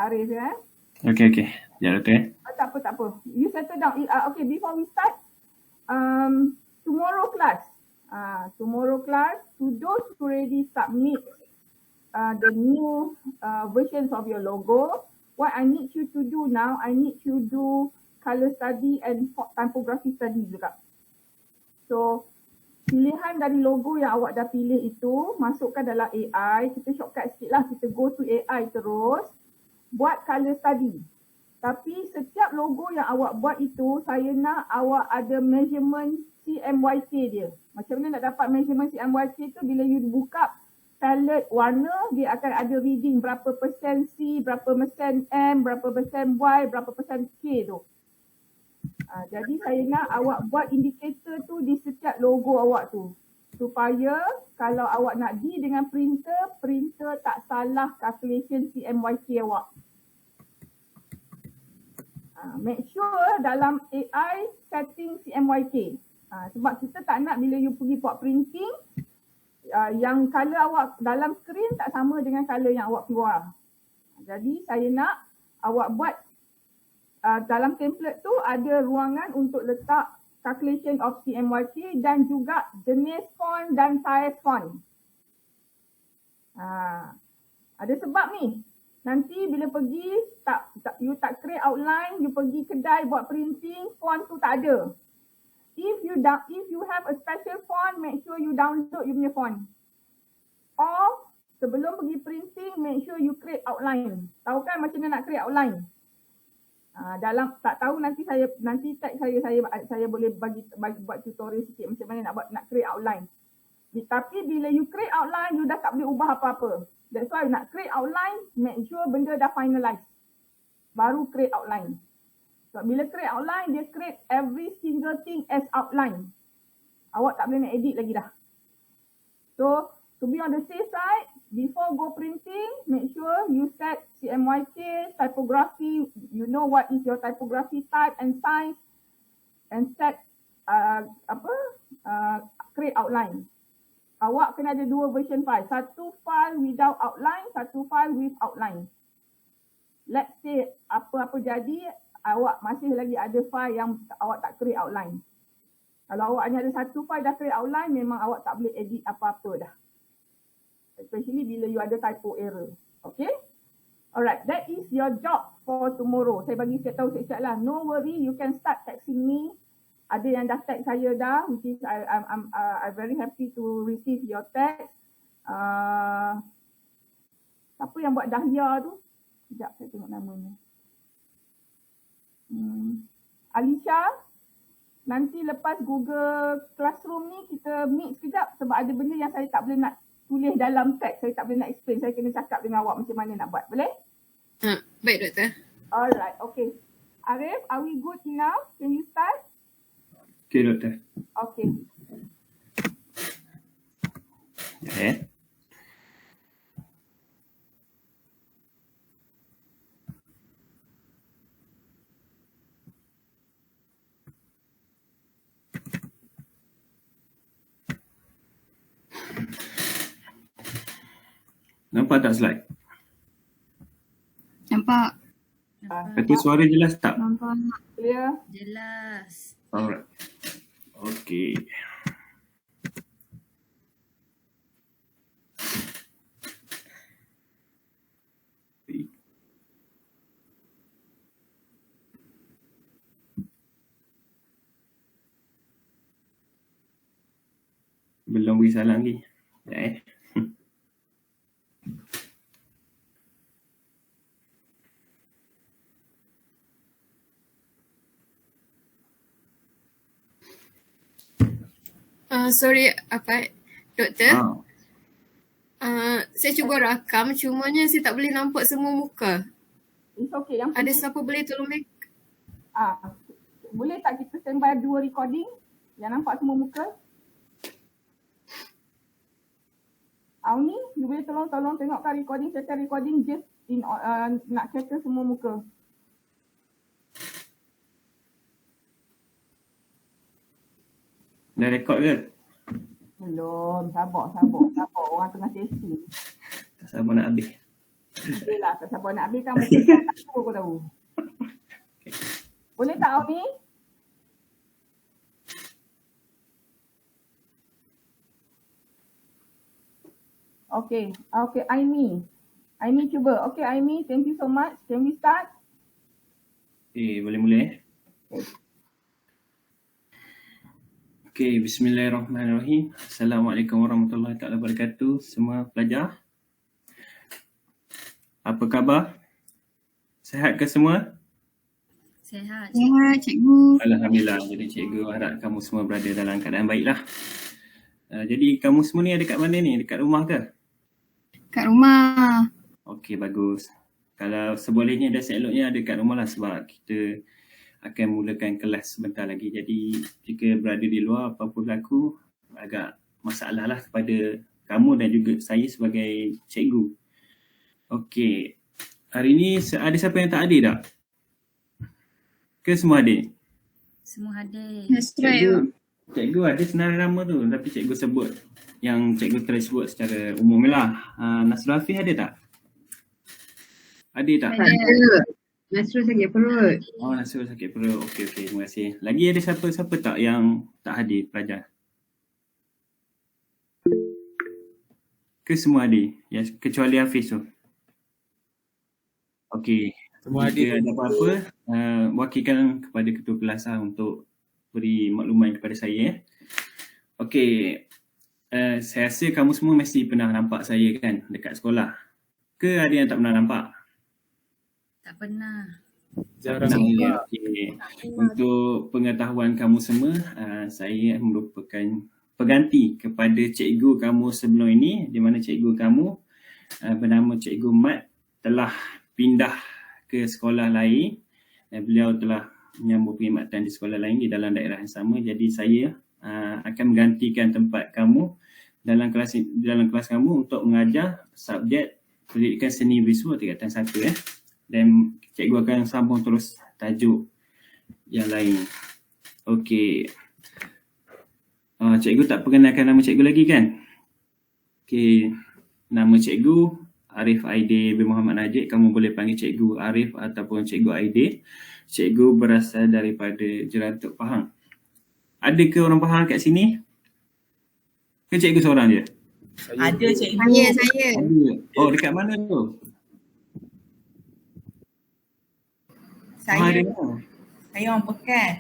Arif ya. Okay. Sekejap Doktor. Tak apa. You settle down. Okay, before we start, tomorrow class, to those who already submit the new versions of your logo, what I need you to do now, I need you do color study and typography study juga. So, pilihan dari logo yang awak dah pilih itu, masukkan dalam AI, kita shortcut sikit lah, kita go to AI terus, buat color study. Tapi setiap logo yang awak buat itu, saya nak awak ada measurement CMYK dia. Macam mana nak dapat measurement CMYK tu, bila you buka palette warna, dia akan ada reading berapa persen C, berapa persen M, berapa persen Y, berapa persen K tu. Jadi saya nak awak buat indikator tu di setiap logo awak tu. Supaya kalau awak nak deal dengan printer tak salah calculation CMYK awak. Make sure dalam AI setting CMYK. Sebab kita tak nak bila you pergi buat printing, yang color awak dalam screen tak sama dengan color yang awak keluar. Jadi saya nak awak buat dalam template tu ada ruangan untuk letak calculation of CMYK dan juga jenis font dan size font. Ada sebab ni. Nanti bila pergi you tak create outline, you pergi kedai buat printing, font tu tak ada. If you have a special font, make sure you download you punya font. Or sebelum pergi printing, make sure you create outline. Tahu kan macam mana nak create outline? Tak tahu nanti tag saya boleh bagi buat tutorial sikit macam mana nak create outline. Tapi bila you create outline, you dah tak boleh ubah apa-apa. That's why nak create outline, make sure benda dah finalize. Baru create outline. So bila create outline, dia create every single thing as outline. Awak tak boleh nak edit lagi dah. So to be on the safe side, before go printing, make sure you set CMYK, typography, you know what is your typography type and size, and set create outline. Awak kena ada dua version file. Satu file without outline, satu file with outline. Let's say apa-apa jadi, awak masih lagi ada file yang awak tak create outline. Kalau awak hanya ada satu file dah create outline, memang awak tak boleh edit apa-apa dah. Especially bila you ada typo error. Okay? Alright, that is your job for tomorrow. Saya bagi saya tahu siap-siap lah. No worry, you can start texting me. Ada yang dah tag saya dah, which is I'm very happy to receive your text. Siapa yang buat Dahlia tu? Sekejap saya tengok namanya. Alisha, nanti lepas Google Classroom ni kita meet sekejap sebab ada benda yang saya tak boleh nak tulis dalam teks, saya tak boleh nak explain, saya kena cakap dengan awak macam mana nak buat, boleh? Baik Doktor. Alright, okay. Arif, are we good enough? Can you start? Okay Doktor. Okay. Nampak tak slide? Nampak. Kata suara jelas tak? Nampak. Clear? Jelas. Alright. Okay. Belum beri salam lagi. Sorry, Doktor. Saya cuba rakam, cumanya saya tak boleh nampak semua muka. It's okay. Yang ada siapa boleh tolong boleh tak kita standby 2 recording yang nampak semua muka? Auni, you boleh tolong tengokkan recording, settle recording just in nak settle semua muka. Dah rekod ke? Belum, sabar. Orang tengah testing. Tak sabar nak habis. Okey lah, tak sabar nak habiskan buku satu aku tahu. Boleh tak Auni? Okay, Aimi. Aimi cuba. Okay Aimi, thank you so much. Can we start? Boleh mula Okay, bismillahirrahmanirrahim. Assalamualaikum warahmatullahi wabarakatuh. Semua pelajar. Apa khabar? Sihat ke semua? Sihat cikgu. Alhamdulillah. Jadi cikgu harap kamu semua berada dalam keadaan baiklah. Jadi kamu semua ni ada kat mana ni? Dekat rumah ke? Kat rumah. Okey, bagus. Kalau sebolehnya dan seeloknya ada kat rumah lah sebab kita akan mulakan kelas sebentar lagi. Jadi jika berada di luar apa-apa berlaku agak masalah lah kepada kamu dan juga saya sebagai cikgu. Okey. Hari ni ada siapa yang tak hadir tak? Ke semua hadir? Semua hadir. That's right. Cikgu ada senarai nama tu tapi cikgu sebut yang cikgu telah sebut secara umum lah. Nasrul Hafiz ada tak? Ada tak? Ada. Nasrul sakit perut. Oh, Nasrul sakit perut. Okey, terima kasih. Lagi ada siapa-siapa tak yang tak hadir pelajar? Ke semua hadir? Ya, kecuali Hafiz tu. Okey. Semua hadir. Jika ada apa-apa, wakilkan kepada ketua kelas lah untuk beri maklumat kepada saya. Okey. Saya rasa kamu semua mesti pernah nampak saya kan dekat sekolah. Ke ada yang tak pernah nampak? Tak pernah. Jarang nampak. Okay. Untuk pengetahuan kamu semua, saya merupakan pengganti kepada cikgu kamu sebelum ini, di mana cikgu kamu bernama Cikgu Mat telah pindah ke sekolah lain dan beliau telah menyambung perkhidmatan di sekolah lain di dalam daerah yang sama. Jadi saya akan menggantikan tempat kamu dalam kelas kamu untuk mengajar subjek pendidikan seni visual tingkatan 1 dan cikgu akan sambung terus tajuk yang lain. Okey. Cikgu tak perkenalkan nama cikgu lagi kan? Okey. Nama cikgu Arif Aidil bin Muhammad Najib. Kamu boleh panggil cikgu Arif ataupun cikgu Aidil. Cikgu berasal daripada Jerantuk Pahang. Ada ke orang Pahang kat sini? Ke cikgu seorang je? Ada cikgu. Saya. Ada. Oh, dekat mana tu? Saya, Ada ke? saya orang Pekan.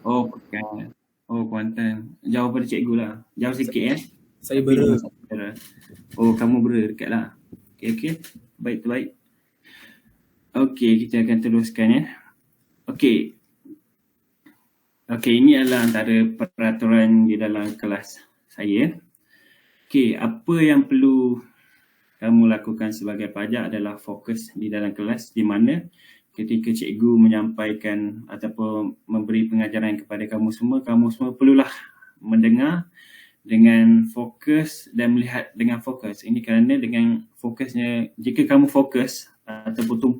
Oh, Pekan. Oh, Kuantan. Jauh pada cikgu lah. Jauh sikit Saya Bera. Oh, kamu Bera dekat lah. Okey. Baik, terbaik. Okey, kita akan teruskan ya. Okey. Okey, ini adalah antara peraturan di dalam kelas saya. Okey, apa yang perlu kamu lakukan sebagai pelajar adalah fokus di dalam kelas di mana ketika cikgu menyampaikan ataupun memberi pengajaran kepada kamu semua perlulah mendengar dengan fokus dan melihat dengan fokus. Ini kerana dengan fokusnya, jika kamu fokus ataupun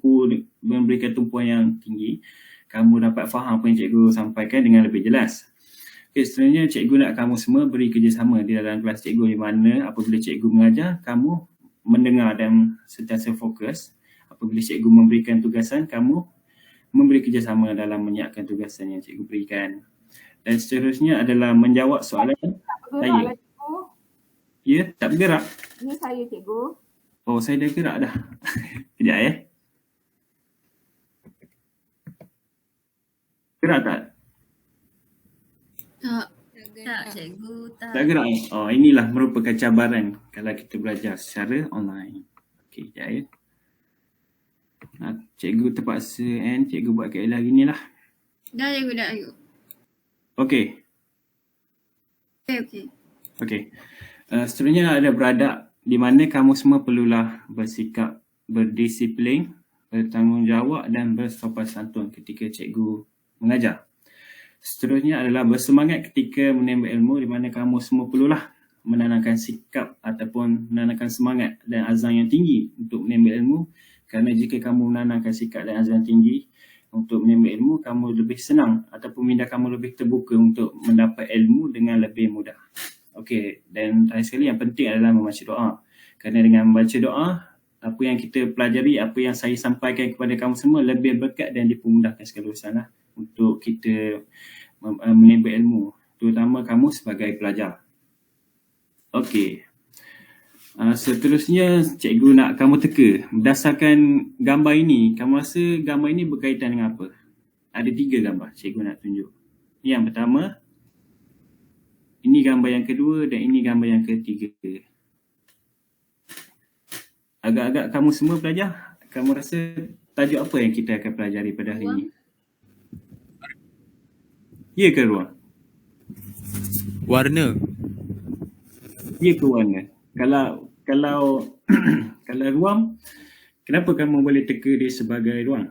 memberikan tumpuan yang tinggi, kamu dapat faham apa yang cikgu sampaikan dengan lebih jelas. Okay, sebenarnya cikgu nak kamu semua beri kerjasama di dalam kelas cikgu di mana apabila cikgu mengajar, kamu mendengar dan sentiasa fokus. Apabila cikgu memberikan tugasan, kamu memberi kerjasama dalam menyiapkan tugasan yang cikgu berikan. Dan seterusnya adalah menjawab soalan saya. Ya, tak bergerak? Ini saya cikgu. Oh, saya dah gerak dah. Kejap ya. Gerak tak? Tak cikgu. Tak gerak ya? Oh, inilah merupakan cabaran kalau kita belajar secara online. Okey, kejap ya. Cikgu terpaksa cikgu buat kaedah gini lah. Dah cikgu, dah cikgu. Okey. Okey. Seterusnya ada beradab di mana kamu semua perlulah bersikap berdisiplin, bertanggungjawab dan bersopan santun ketika cikgu mengajar. Seterusnya adalah bersemangat ketika menimba ilmu di mana kamu semua perlulah menanamkan sikap ataupun menanamkan semangat dan azam yang tinggi untuk menimba ilmu. Kerana jika kamu menanamkan sikap dan azam tinggi untuk menimba ilmu, kamu lebih senang ataupun minda kamu lebih terbuka untuk mendapat ilmu dengan lebih mudah. Okey, dan terakhir sekali yang penting adalah membaca doa. Kerana dengan membaca doa, apa yang kita pelajari, apa yang saya sampaikan kepada kamu semua lebih berkat dan dipermudahkan segala urusan lah untuk kita menimba ilmu, terutama kamu sebagai pelajar. Okey. Seterusnya cikgu nak kamu teka berdasarkan gambar ini, kamu rasa gambar ini berkaitan dengan apa? Ada 3 gambar cikgu nak tunjuk. Yang pertama, ini gambar yang kedua dan ini gambar yang ketiga. Agak-agak kamu semua pelajar, kamu rasa tajuk apa yang kita akan pelajari pada hari ini? Ya ke ruang? Warna. Ya ke warna? Kalau kalau ruang, kenapa kamu boleh teka dia sebagai ruang?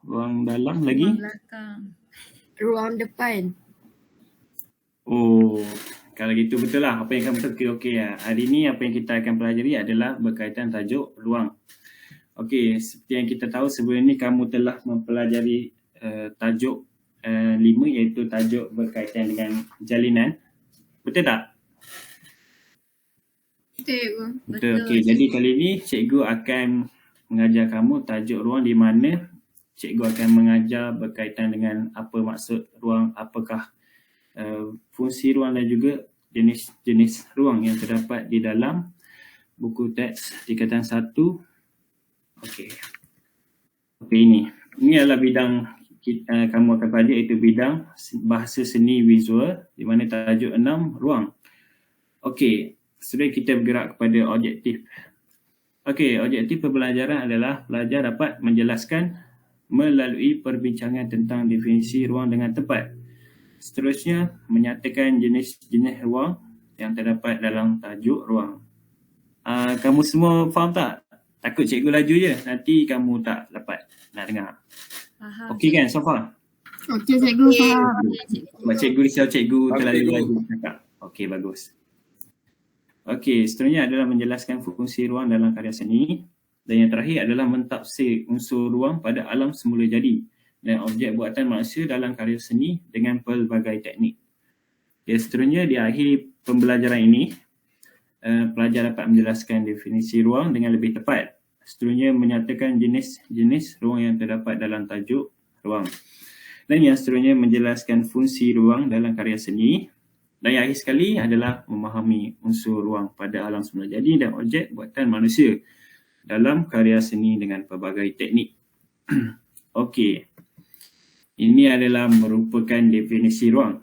Ruang dalam lagi? Ruang belakang. Ruang depan. Oh, kalau gitu betul lah apa yang kamu teka. Okey lah. Hari ni apa yang kita akan pelajari adalah berkaitan tajuk ruang. Okey, seperti yang kita tahu sebelum ni kamu telah mempelajari tajuk 5 iaitu tajuk berkaitan dengan jalinan. Betul tak? Betul cikgu. Betul. Okey, jadi kali ni cikgu akan mengajar kamu tajuk ruang di mana cikgu akan mengajar berkaitan dengan apa maksud ruang, apakah fungsi ruang dan juga jenis-jenis ruang yang terdapat di dalam buku teks tingkatan 1. Okey. Okey, ini adalah bidang kamu akan pelajari iaitu bidang bahasa seni visual di mana tajuk 6 ruang. Okey, sekarang kita bergerak kepada objektif. Okey, objektif pembelajaran adalah pelajar dapat menjelaskan melalui perbincangan tentang definisi ruang dengan tepat. Seterusnya, menyatakan jenis-jenis ruang yang terdapat dalam tajuk ruang. Kamu semua faham tak? Takut cikgu laju je, nanti kamu tak dapat nak dengar. Faham. Okey kan so far? Okey cikgu, faham. Sebab cikgu risau cikgu Faham, terlalu cikgu. laju cakap. Okey, bagus. Okey, seterusnya adalah menjelaskan fungsi ruang dalam karya seni. Dan yang terakhir adalah mentafsir unsur ruang pada alam semula jadi dan objek buatan manusia dalam karya seni dengan pelbagai teknik. Okay, seterusnya di akhir pembelajaran ini, pelajar dapat menjelaskan definisi ruang dengan lebih tepat. Seterusnya menyatakan jenis-jenis ruang yang terdapat dalam tajuk ruang. Dan yang seterusnya menjelaskan fungsi ruang dalam karya seni. Dan yang akhir sekali adalah memahami unsur ruang pada alam semula jadi dan objek buatan manusia dalam karya seni dengan pelbagai teknik. Okey. Ini adalah merupakan definisi ruang.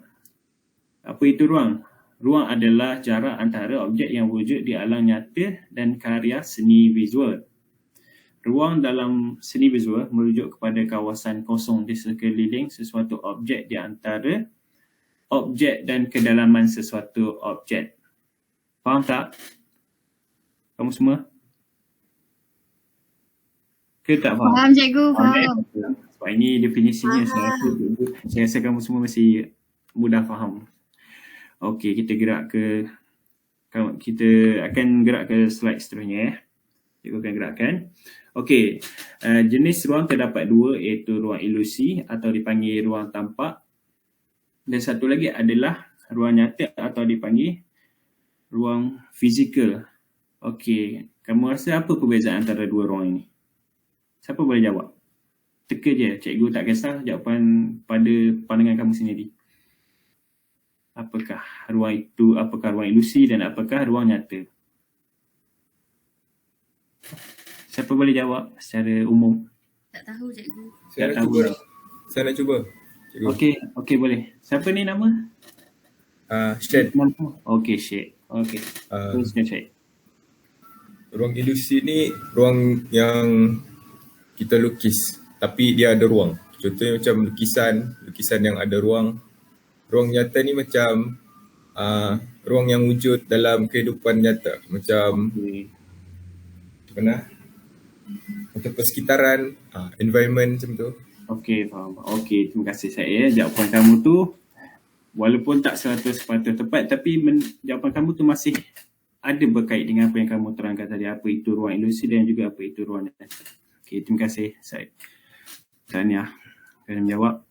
Apa itu ruang? Ruang adalah jarak antara objek yang wujud di alam nyata dan karya seni visual. Ruang dalam seni visual merujuk kepada kawasan kosong di sekeliling sesuatu objek di antara objek dan kedalaman sesuatu objek. Faham tak? Kamu semua? Ke tak faham? Faham cikgu, faham. Sebab ini definisinya saya rasa kamu semua masih mudah faham. Okey, kita akan gerak ke slide seterusnya. Cikgu akan gerakkan. Okey, jenis ruang terdapat 2 iaitu ruang ilusi atau dipanggil ruang tampak. Dan satu lagi adalah ruang nyata atau dipanggil ruang fizikal. Okey, kamu rasa apa perbezaan antara 2 ruang ini? Siapa boleh jawab? Teka je, cikgu tak kisah jawapan pada pandangan kamu sendiri. Apakah ruang ilusi dan apakah ruang nyata? Siapa boleh jawab secara umum? Tak tahu cikgu. Saya nak tahu cuba. dah. Saya nak cuba. Cikgu. Okey boleh. Siapa ni nama? Syed. Okey, Syed. Okey. Teruskan Syed. Ruang ilusi ni ruang yang kita lukis tapi dia ada ruang. Contohnya macam lukisan yang ada ruang. Ruang nyata ni macam ruang yang wujud dalam kehidupan nyata. Macam macam persekitaran, environment macam tu. Okey, faham. Okey, terima kasih saya. Jawapan kamu tu walaupun tak 100% tepat tapi jawapan kamu tu masih ada berkait dengan apa yang kamu terangkan tadi. Apa itu ruang ilusi dan juga apa itu ruang nyata. Okey, terima kasih Syed. Tahniah kerana menjawab.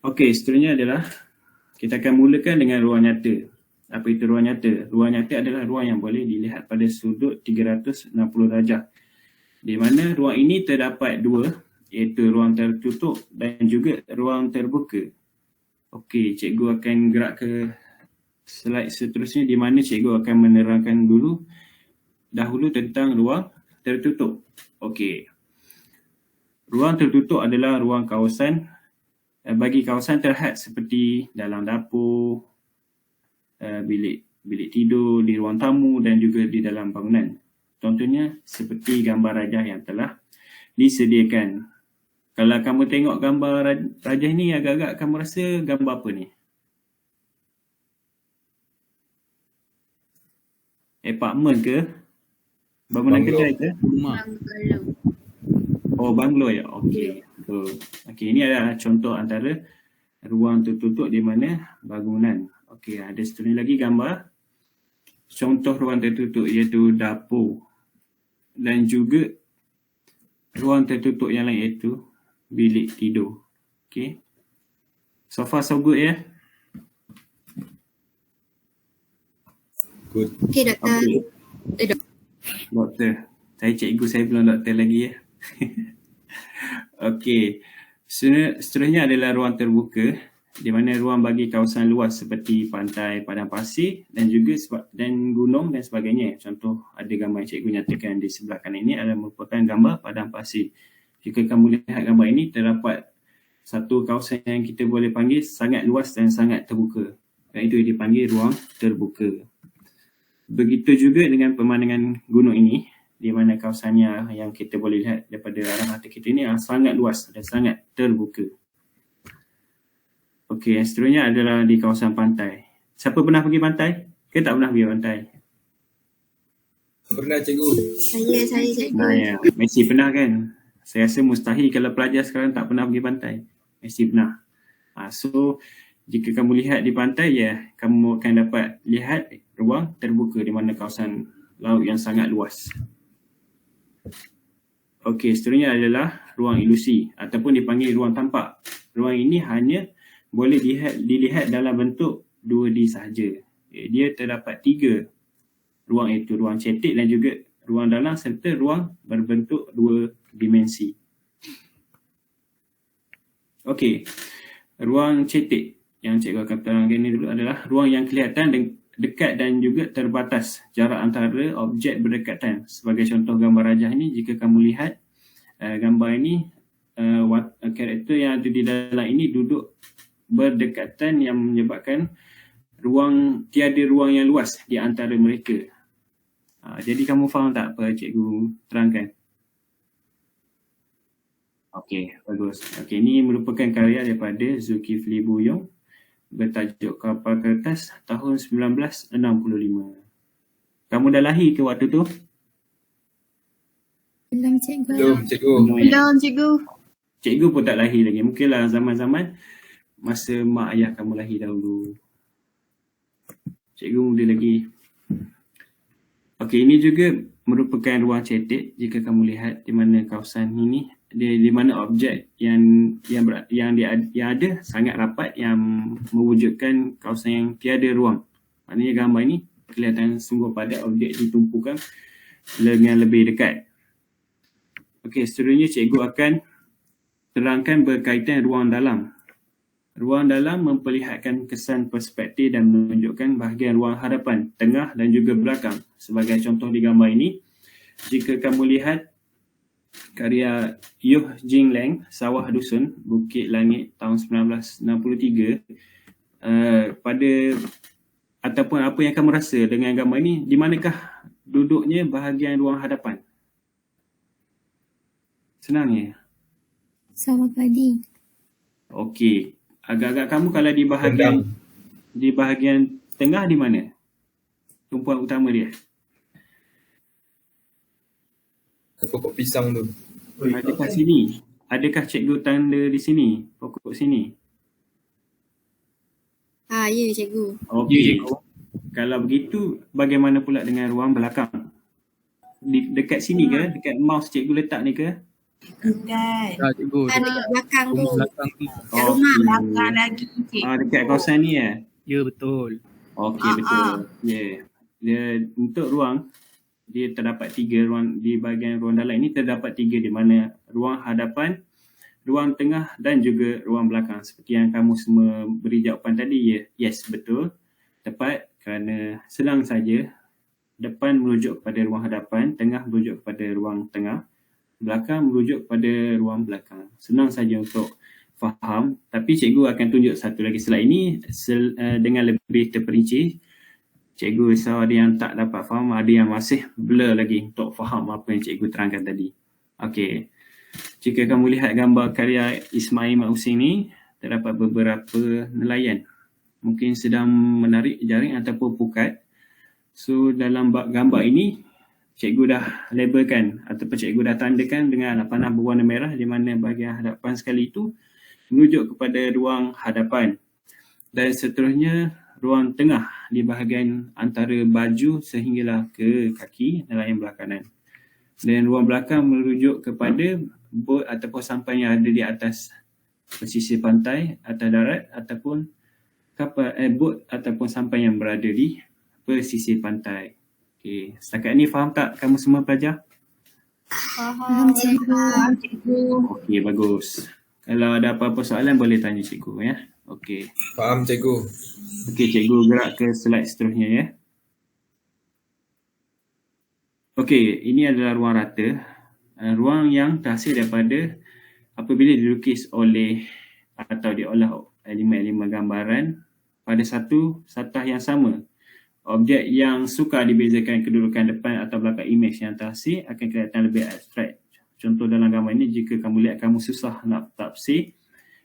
Okey, seterusnya adalah kita akan mulakan dengan ruang nyata. Apa itu ruang nyata? Ruang nyata adalah ruang yang boleh dilihat pada sudut 360 darjah. Di mana ruang ini terdapat dua, iaitu ruang tertutup dan juga ruang terbuka. Okey, cikgu akan gerak ke slide seterusnya di mana cikgu akan menerangkan dahulu tentang ruang tertutup. Okey. Ruang tertutup adalah ruang kawasan bagi kawasan terhad seperti dalam dapur, bilik tidur, di ruang tamu dan juga di dalam bangunan. Contohnya seperti gambar rajah yang telah disediakan. Kalau kamu tengok gambar rajah ni, agak-agak kamu rasa gambar apa ni? Apartment ke? Bangunan Banglo. kedai ke? Banglo. Oh, banglo ya? Okey. Okey, ini adalah contoh antara ruang tertutup di mana bangunan. Okey, ada seterusnya lagi gambar. Contoh ruang tertutup iaitu dapur. Dan juga ruang tertutup yang lain iaitu bilik tidur. Okey. So far so good ya? Good. Okey, Doktor. Okey. Doktor. Saya belum doktor lagi ya. Okey. Seterusnya adalah ruang terbuka di mana ruang bagi kawasan luas seperti pantai, padang pasir dan juga dan gunung dan sebagainya. Contoh ada gambar yang cikgu nyatakan di sebelah kanan ini adalah merupakan gambar padang pasir. Jika kamu lihat gambar ini, terdapat satu kawasan yang kita boleh panggil sangat luas dan sangat terbuka. Dan itu dipanggil ruang terbuka. Begitu juga dengan pemandangan gunung ini, di mana kawasannya yang kita boleh lihat daripada arah mata kita ini sangat luas dan sangat terbuka. Okey, yang seterusnya adalah di kawasan pantai. Siapa pernah pergi pantai? Ke tak pernah pergi pantai? Pernah cikgu. Saya cikgu. Ya, mesti pernah kan? Saya rasa mustahil kalau pelajar sekarang tak pernah pergi pantai. Mesti pernah. So, jika kamu lihat di pantai, ya, kamu akan dapat lihat ruang terbuka di mana kawasan laut yang sangat luas. Okey, seterusnya adalah ruang ilusi ataupun dipanggil ruang tampak. Ruang ini hanya boleh dilihat dalam bentuk 2D sahaja. Dia terdapat 3 ruang, iaitu ruang cetek dan juga ruang dalam serta ruang berbentuk 2 dimensi. Okey, ruang cetek yang cikgu akan terangkan ini dulu adalah ruang yang kelihatan dekat dan juga terbatas jarak antara objek berdekatan. Sebagai contoh gambar rajah ini, jika kamu lihat gambar ini, karakter yang ada di dalam ini duduk berdekatan yang menyebabkan tiada ruang yang luas di antara mereka. Jadi kamu faham tak apa cikgu terangkan? Okey, bagus. Okey, ini merupakan karya daripada Zulkifli Buyong bertajuk Kapal Kertas tahun 1965. Kamu dah lahir ke waktu tu? Belum, cikgu. Belum cikgu. Belum, cikgu. Cikgu pun tak lahir lagi. Mungkinlah zaman-zaman masa mak ayah kamu lahir dahulu. Cikgu muda lagi. Okey, ini juga merupakan ruang cetek jika kamu lihat di mana kawasan ini, di mana objek yang ada sangat rapat yang mewujudkan kawasan yang tiada ruang. Maknanya gambar ini kelihatan sungguh padat, objek ditumpukan dengan lebih dekat. Okey, seterusnya cikgu akan terangkan berkaitan ruang dalam. Ruang dalam memperlihatkan kesan perspektif dan menunjukkan bahagian ruang hadapan, tengah dan juga belakang. Sebagai contoh di gambar ini, jika kamu lihat karya Yoh Jing Leng, Sawah Dusun, Bukit Langit tahun 1963, ataupun apa yang kamu rasa dengan gambar ini, di manakah duduknya bahagian ruang hadapan? Senangnya? Sama padi. Okey. Agak-agak kamu kalau di bahagian tengah di mana? Tumpuan utama dia. Pokok pisang tu. Adakah sini? Adakah cikgu tanda di sini? Pokok sini? Ya, cikgu. Okey. Kalau begitu, bagaimana pula dengan ruang belakang? Dekat sini ke? Dekat mouse cikgu letak ni ke? Bukan. Cikgu. Dekat belakang tu. Rumah belakang tu. Kat rumah. Belakang lagi cik. Dekat kawasan ni ya? Ya, betul. Okey, betul. Ya. Dia untuk ruang, dia terdapat 3 ruang. Di bahagian ruang dalam ini terdapat 3, di mana ruang hadapan, ruang tengah dan juga ruang belakang. Seperti yang kamu semua beri jawapan tadi, ya. Yes, betul. Tepat, kerana senang saja. Depan merujuk kepada ruang hadapan, tengah merujuk kepada ruang tengah, belakang merujuk kepada ruang belakang. Senang saja untuk faham, tapi cikgu akan tunjuk satu lagi slide ini dengan lebih terperinci. Cikgu risau ada yang tak dapat faham, ada yang masih blur lagi untuk faham apa yang cikgu terangkan tadi. Okey. Jika kamu lihat gambar karya Ismail Mat Husin ni, terdapat beberapa nelayan. Mungkin sedang menarik jaring ataupun pukat. So dalam gambar ini, cikgu dah labelkan ataupun cikgu dah tandakan dengan panah berwarna merah, di mana bahagian hadapan sekali itu merujuk kepada ruang hadapan. Dan seterusnya ruang tengah di bahagian antara baju sehinggalah ke kaki nelayan belah kanan. Dan ruang belakang merujuk kepada bot ataupun sampan yang ada di atas pesisir pantai, atas darat, ataupun kapal bot ataupun sampan yang berada di pesisir pantai. Okey, setakat ni faham tak kamu semua pelajar? Faham cikgu. Okey, bagus. Kalau ada apa-apa soalan boleh tanya cikgu ya. Okey. Faham cikgu. Okey, cikgu gerak ke slide seterusnya ya. Okey, ini adalah ruang rata. Ruang yang terhasil daripada apabila dilukis oleh atau diolah elemen-elemen gambaran pada satu satah yang sama. Objek yang sukar dibezakan kedudukan depan atau belakang imej yang terhasil akan kelihatan lebih abstrak. Contoh dalam gambar ini, jika kamu lihat kamu susah nak tafsir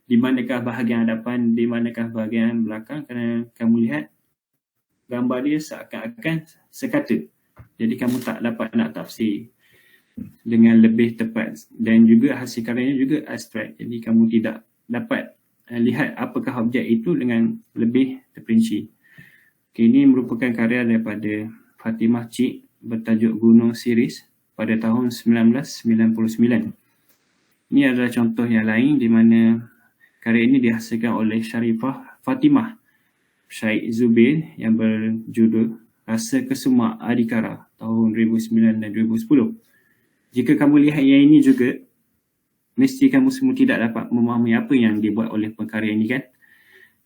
di manakah bahagian hadapan, di manakah bahagian belakang, kerana kamu lihat gambar dia seakan-akan sekata. Jadi kamu tak dapat nak tafsir dengan lebih tepat, dan juga hasil karyanya juga abstrak. Jadi kamu tidak dapat lihat apakah objek itu dengan lebih terperinci. Okay, ini merupakan karya daripada Fatimah Cik bertajuk Gunung Siris pada tahun 1999. Ini adalah contoh yang lain di mana karya ini dihasilkan oleh Syarifah Fatimah Syed Zubir yang berjudul Rasa Kesumak Adhikara tahun 2009 dan 2010. Jika kamu lihat yang ini juga, mesti kamu semua tidak dapat memahami apa yang dibuat oleh pengkarya ini kan?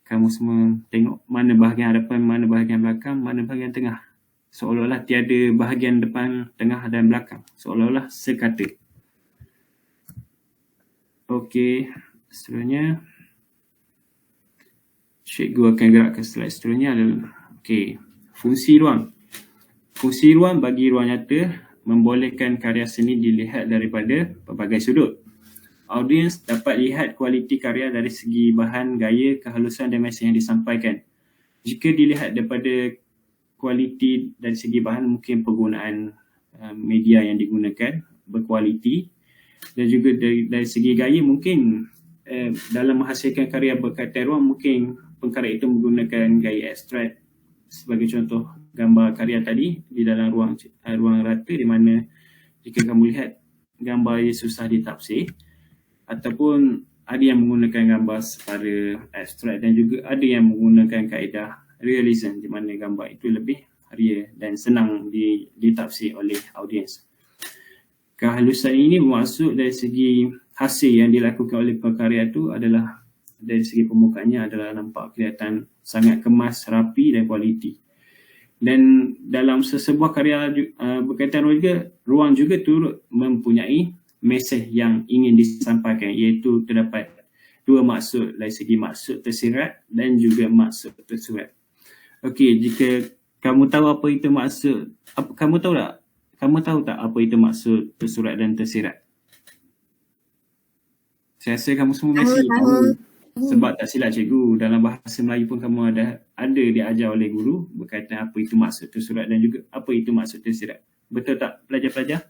Kamu semua tengok mana bahagian hadapan, mana bahagian belakang, mana bahagian tengah. Seolah-olah tiada bahagian depan, tengah dan belakang. Seolah-olah sekata. Okey, seterusnya. Cikgu akan gerak ke slide seterusnya adalah fungsi ruang. Fungsi ruang bagi ruang nyata membolehkan karya seni dilihat daripada pelbagai sudut. Audiens dapat lihat kualiti karya dari segi bahan, gaya, kehalusan dan mesej yang disampaikan. Jika dilihat daripada kualiti dari segi bahan, mungkin penggunaan media yang digunakan berkualiti, dan juga dari segi gaya mungkin dalam menghasilkan karya berkaitan ruang, mungkin pengkarya itu menggunakan gaya abstrak. Sebagai contoh gambar karya tadi di dalam ruang rata, di mana jika kamu lihat gambar ia susah ditafsir, ataupun ada yang menggunakan gambar secara abstrak, dan juga ada yang menggunakan kaedah realism di mana gambar itu lebih real dan senang ditafsir oleh audiens. Kehalusan ini bermaksud dari segi hasil yang dilakukan oleh pekarya itu adalah dari segi permukaannya adalah nampak kelihatan sangat kemas, rapi dan kualiti. Dan dalam sesebuah karya berkaitan ruang juga turut mempunyai mesej yang ingin disampaikan, iaitu terdapat dua maksud dari segi maksud tersirat dan juga maksud tersurat. Okey, jika kamu tahu apa itu maksud, kamu tahu tak apa itu maksud tersurat dan tersirat? Saya rasa kamu semua mesti tahu. Sebab tak silap cikgu, dalam bahasa Melayu pun kamu ada diajar oleh guru berkaitan apa itu maksud tersurat dan juga apa itu maksud tersirat. Betul tak pelajar-pelajar?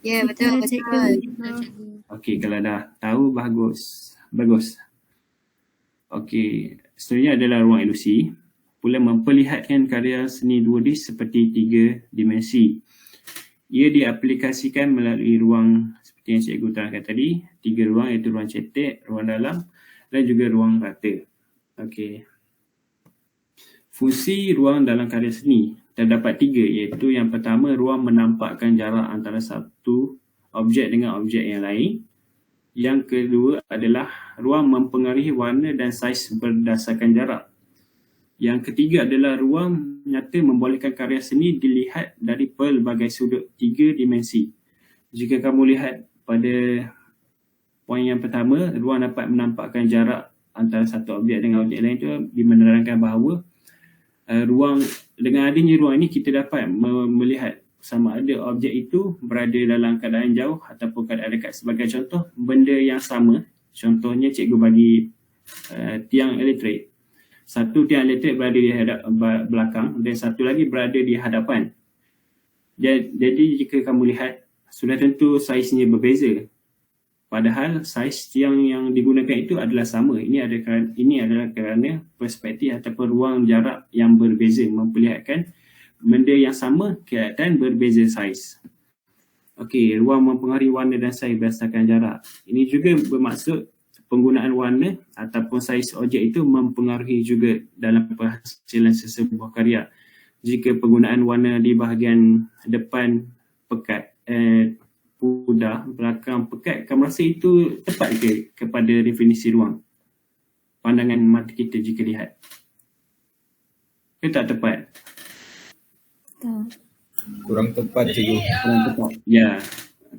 Ya, betul cikgu. Okey, kalau dah tahu bagus. Okey, seterusnya adalah ruang ilusi. Pula memperlihatkan karya seni 2D seperti 3 dimensi. Ia diaplikasikan melalui ruang seperti yang cikgu terangkan tadi, 3 ruang, iaitu ruang cetek, ruang dalam dan juga ruang rata. Okey. Fungsi ruang dalam karya seni terdapat 3, iaitu yang pertama, ruang menampakkan jarak antara satu objek dengan objek yang lain. Yang kedua adalah ruang mempengaruhi warna dan saiz berdasarkan jarak. Yang ketiga adalah ruang nyata membolehkan karya seni dilihat dari pelbagai sudut 3 dimensi. Jika kamu lihat pada poin yang pertama, ruang dapat menampakkan jarak antara satu objek dengan objek lain, itu menerangkan bahawa ruang, dengan adanya ruang ini kita dapat melihat sama ada objek itu berada dalam keadaan jauh ataupun keadaan dekat. Sebagai contoh, benda yang sama, contohnya cikgu bagi tiang elektrik. Satu tiang elektrik berada di belakang dan satu lagi berada di hadapan. Jadi jika kamu lihat, sudah tentu saiznya berbeza. Padahal saiz tiang yang digunakan itu adalah sama. Ini adalah kerana perspektif ataupun ruang jarak yang berbeza memperlihatkan benda yang sama kelihatan berbeza saiz. Okey, ruang mempengaruhi warna dan saiz berdasarkan jarak. Ini juga bermaksud penggunaan warna ataupun saiz objek itu mempengaruhi juga dalam penghasilan sesebuah karya. Jika penggunaan warna di bahagian depan pekat, pudar, belakang pekat, kamu rasa itu tepat ke kepada definisi ruang? Pandangan mata kita jika lihat. Ke tak tepat? Kurang tepat cikgu. Kurang tepat. Ya.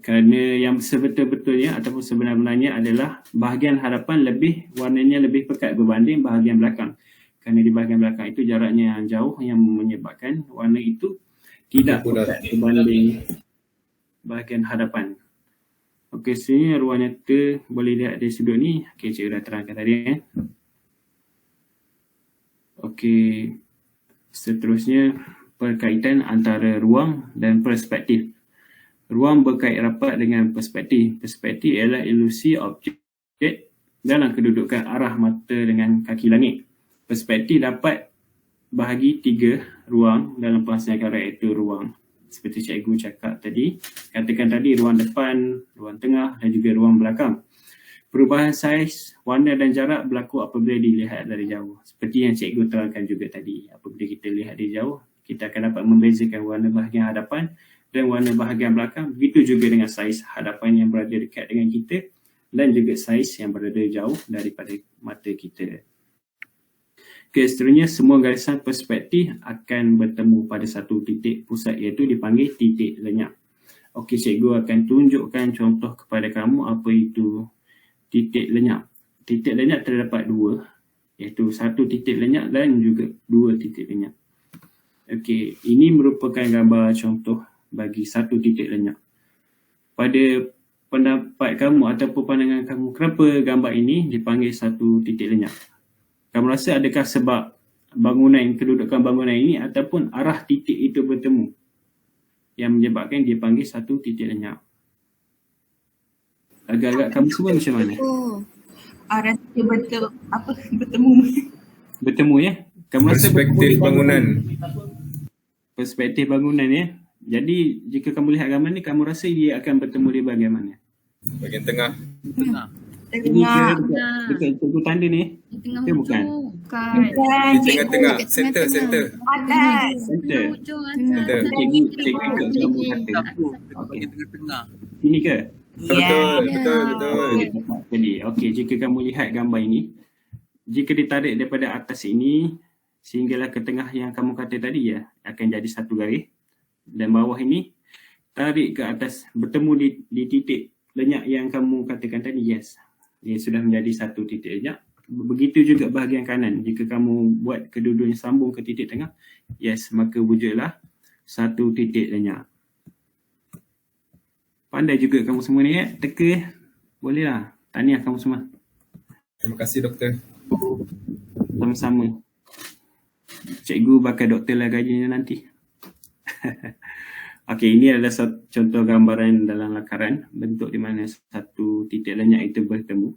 Kerana yang sebetul-betulnya ataupun sebenar-benarnya adalah bahagian hadapan warnanya lebih pekat berbanding bahagian belakang. Kerana di bahagian belakang itu jaraknya yang jauh yang menyebabkan warna itu tidak pekat berbanding bahagian hadapan. Okey, sebenarnya ruang nyata boleh lihat dari sudut ni. Okey, cikgu dah terangkan tadi. Okey, seterusnya perkaitan antara ruang dan perspektif. Ruang berkait rapat dengan perspektif. Perspektif ialah ilusi objek dalam kedudukan arah mata dengan kaki langit. Perspektif dapat bahagi 3 ruang dalam penghasilan karya, iaitu ruang seperti cikgu cakap tadi. Katakan tadi ruang depan, ruang tengah dan juga ruang belakang. Perubahan saiz, warna dan jarak berlaku apabila dilihat dari jauh. Seperti yang cikgu terangkan juga tadi. Apabila kita lihat dari jauh, kita akan dapat membezakan warna bahagian hadapan dan warna bahagian belakang. Begitu juga dengan saiz hadapan yang berada dekat dengan kita dan juga saiz yang berada jauh daripada mata kita. Seterusnya, semua garisan perspektif akan bertemu pada satu titik pusat, iaitu dipanggil titik lenyap. Okey, cikgu akan tunjukkan contoh kepada kamu apa itu titik lenyap. Titik lenyap terdapat 2, iaitu satu titik lenyap dan juga 2 titik lenyap. Okey, ini merupakan gambar contoh bagi satu titik lenyap. Pada pendapat kamu ataupun pandangan kamu, kenapa gambar ini dipanggil satu titik lenyap? Kamu rasa adakah sebab kedudukan bangunan ini ataupun arah titik itu bertemu yang menyebabkan dia panggil satu titik lenyap? Agak-agak kamu semua macam mana? Arah dia bertemu. Bertemu ya? Kamu rasa Perspektif bangunan. Perspektif bangunan ya? Jadi jika kamu lihat gambar ni, kamu rasa dia akan bertemu di bahagian mana? Bahagian tengah. Ini ke dekat cikgu tanda ni? Di tengah Dia bukan. Bukan. Di tengah-tengah. Center. Center. Ujung Center. atas. Cikgu kamu kata. Okey. Ini ke? Betul. Jadi, okey, jika kamu lihat gambar ini, jika ditarik daripada atas ini sehinggalah ke tengah yang kamu kata tadi ya, akan jadi satu garis. Dan bawah ini tarik ke atas, bertemu di titik lenyap yang kamu katakan tadi. Yes, dia sudah menjadi satu titik lenyap. Begitu juga bahagian kanan, jika kamu buat kedua-duanya sambung ke titik tengah, yes, maka wujudlah satu titik lenyap. Pandai juga kamu semua ni ya, teka. Bolehlah, tahniah kamu semua. Terima kasih doktor. Sama-sama. Cikgu bakal doktor lah gajinya nanti. Okey, ini adalah contoh gambaran dalam lakaran, bentuk di mana satu titik lenyap itu bertemu.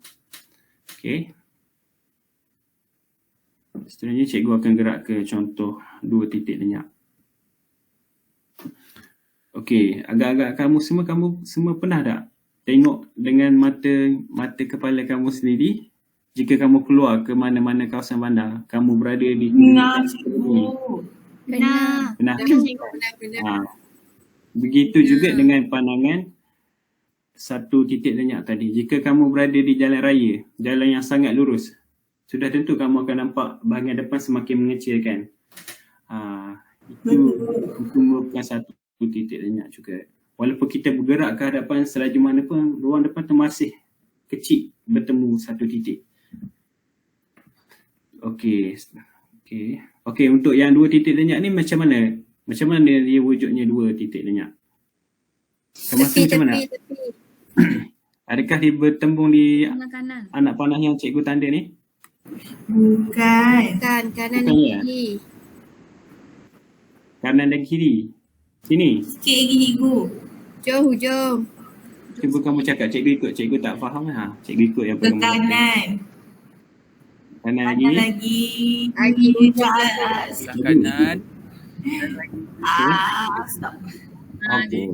Okey. Seterusnya cikgu akan gerak ke contoh 2 titik lenyap. Okey, agak-agak kamu semua pernah tak tengok dengan mata kepala kamu sendiri Jika kamu keluar ke mana-mana kawasan bandar, kamu berada di Benar cikgu. Benar. Benar. Benar. Begitu juga dengan pandangan satu titik lenyap tadi. Jika kamu berada di jalan raya, jalan yang sangat lurus, sudah tentu kamu akan nampak bahagian depan semakin mengecil kan. Itu merupakan satu titik lenyap juga. Walaupun kita bergerak ke hadapan selaju mana pun, ruang depan tu masih kecil bertemu satu titik. Okey, untuk yang dua titik lenyap ni macam mana? Macam mana dia wujudnya dua titik lenyap? Kamu rasa macam mana? Tepi. Adakah dia bertembung di Kanan. anak panah yang cikgu tanda ni? Bukan. Kanan Bukan dan ya? kiri. Kanan dan kiri. Sini. Sikit lagi cikgu. Hujung. Cuba kamu cakap, cikgu ikut. Cikgu tak faham lah. Cikgu ikut yang Ke kamu kata. kanan. Kanan Kanan lagi. lagi. Lagi. Ke atas. Sebelah kanan. Stop. Okey.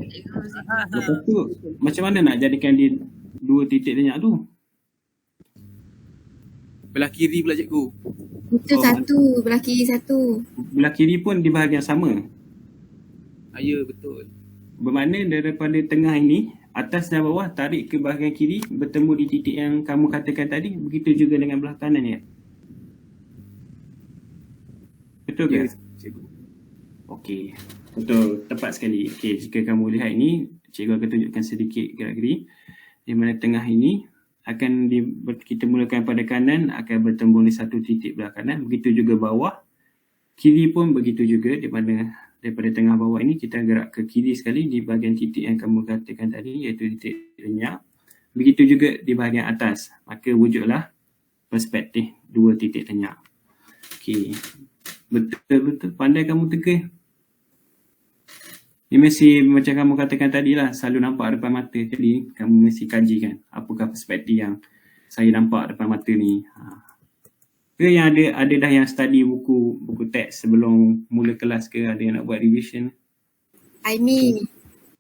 Lepas tu, macam mana nak jadikan dia dua titik lenyap tu? Belah kiri pula cikgu. Itu satu. Belah kiri satu. Belah kiri pun di bahagian sama. Ya, betul. Bermakna daripada tengah ini, atas dan bawah tarik ke bahagian kiri, bertemu di titik yang kamu katakan tadi. Begitu juga dengan belah kanan ya. Betul ke? Ya, cikgu. Okey. Betul, tepat sekali. Okey, jika kamu lihat ini, cikgu akan tunjukkan sedikit gerak-geri. Di mana tengah ini akan kita mulakan pada kanan, akan bertembung di satu titik belah kanan. Begitu juga bawah. Kiri pun begitu juga, di mana daripada tengah bawah ini kita gerak ke kiri sekali di bahagian titik yang kamu katakan tadi, iaitu titik lenyap. Begitu juga di bahagian atas. Maka wujudlah perspektif dua titik lenyap. Okey. Betul-betul pandai kamu teka. Ini mesti macam kamu katakan tadi lah, selalu nampak depan mata. Jadi kamu mesti kaji kan, apakah perspektif yang saya nampak depan mata ni. Ke yang ada dah yang study buku teks sebelum mula kelas ke, ada yang nak buat revision? Aimi.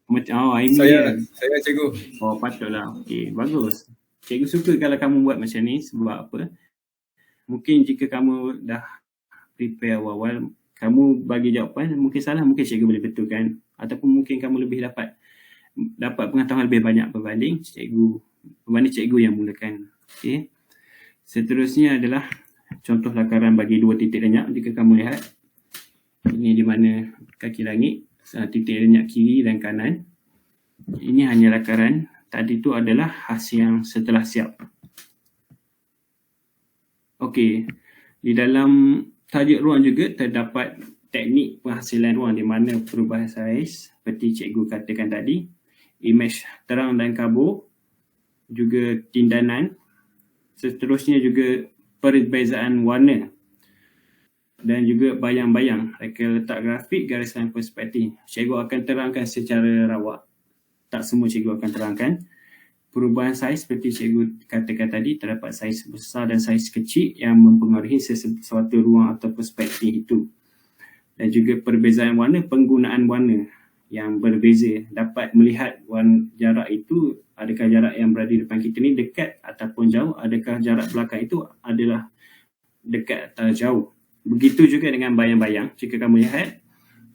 Macam Aimi. Saya cikgu. Oh, patutlah. Okey, bagus. Cikgu suka kalau kamu buat macam ni sebab apa? Mungkin jika kamu dah prepare awal-awal, kamu bagi jawapan, mungkin salah, mungkin cikgu boleh betulkan. Ataupun mungkin kamu lebih dapat pengetahuan lebih banyak berbanding cikgu yang mulakan. Okey. Seterusnya adalah contoh lakaran bagi dua titik lenyap. Jika kamu lihat, ini di mana kaki langit, titik lenyap kiri dan kanan. Ini hanya lakaran. Tadi itu adalah hasil yang setelah siap. Okey. Di dalam tajuk ruang juga terdapat teknik penghasilan ruang di mana perubahan saiz seperti cikgu katakan tadi, imej terang dan kabur, juga tindanan, seterusnya juga perbezaan warna dan juga bayang-bayang, reka letak grafik, garisan perspektif. Cikgu akan terangkan secara rawak. Tak semua cikgu akan terangkan. Perubahan saiz seperti cikgu katakan tadi, terdapat saiz besar dan saiz kecil yang mempengaruhi sesuatu ruang atau perspektif itu. Dan juga perbezaan warna, penggunaan warna yang berbeza. Dapat melihat jarak itu, adakah jarak yang berada di depan kita ni dekat ataupun jauh, adakah jarak belakang itu adalah dekat atau jauh. Begitu juga dengan bayang-bayang. Jika kamu lihat,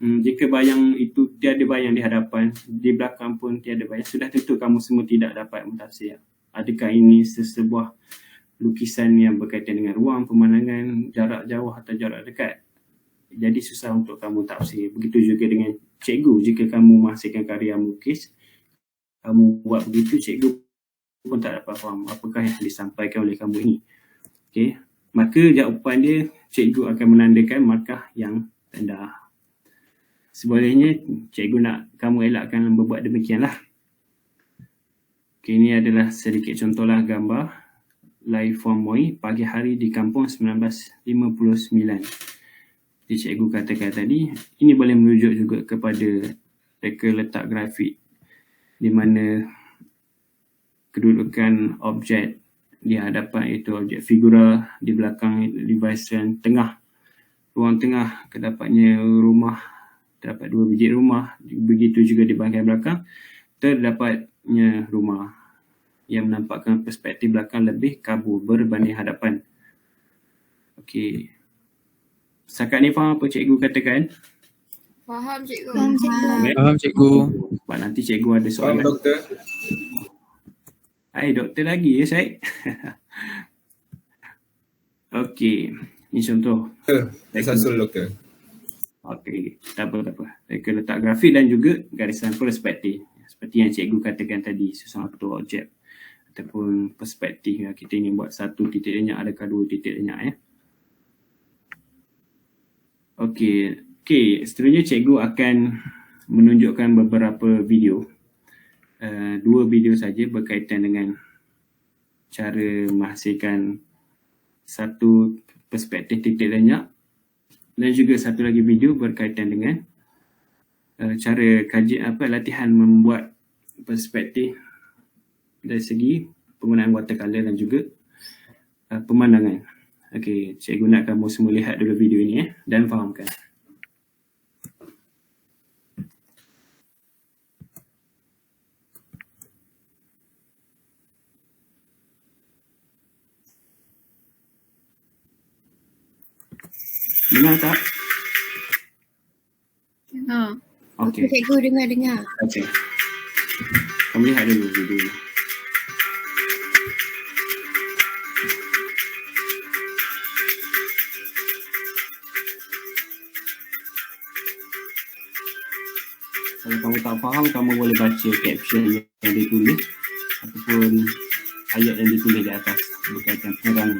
jika bayang itu tiada bayang di hadapan, di belakang pun tiada bayang, sudah tentu kamu semua tidak dapat mentafsir. Adakah ini sebuah lukisan yang berkaitan dengan ruang, pemandangan, jarak jauh atau jarak dekat. Jadi susah untuk kamu tafsir. Begitu juga dengan cikgu. Jika kamu menghasilkan karya melukis, kamu buat begitu, cikgu pun tak dapat faham apakah yang disampaikan oleh kamu ini. Okey, maka jawapan dia, cikgu akan menandakan markah yang rendah. Sebaliknya, cikgu nak kamu elakkan berbuat demikianlah. Okey, ini adalah sedikit contohlah gambar Lai Fuan Moi pagi hari di kampung 1959. Seperti cikgu katakan tadi, ini boleh merujuk juga kepada reka letak grafik di mana kedudukan objek di hadapan itu objek figura, di belakang device dan tengah, ruang tengah terdapatnya rumah, terdapat dua biji rumah, begitu juga di bahagian belakang terdapatnya rumah. yang menampakkan perspektif belakang lebih kabur berbanding hadapan. Okey. Setakat ni faham apa cikgu katakan? Faham cikgu. Faham, cikgu. Faham cikgu. Sebab nanti cikgu ada Faham soalan. doktor? Hai, doktor lagi ya, Syed? Okey, ni contoh. Sasul doktor. Okey, tak apa. Mereka letak grafik dan juga garisan perspektif. Seperti yang cikgu katakan tadi, susunan ketua objek ataupun perspektif yang kita ingin buat satu titik lenyap adakah dua titik lenyap ya. Okey, seterusnya cikgu akan menunjukkan beberapa video. Dua video saja berkaitan dengan cara menghasilkan satu perspektif titik lenyap dan juga satu lagi video berkaitan dengan cara latihan membuat perspektif dari segi penggunaan watercolor dan juga pemandangan. Okey, cikgu nak kamu semua lihat dulu video ini dan fahamkan. Dengar tak? Ha. Okey. Cikgu dengar. Okey. Kamu lihat dulu video ini. Kalau kamu tak faham, kamu boleh baca caption yang ditulis ataupun ayat yang ditulis di atas berkaitan penerangan.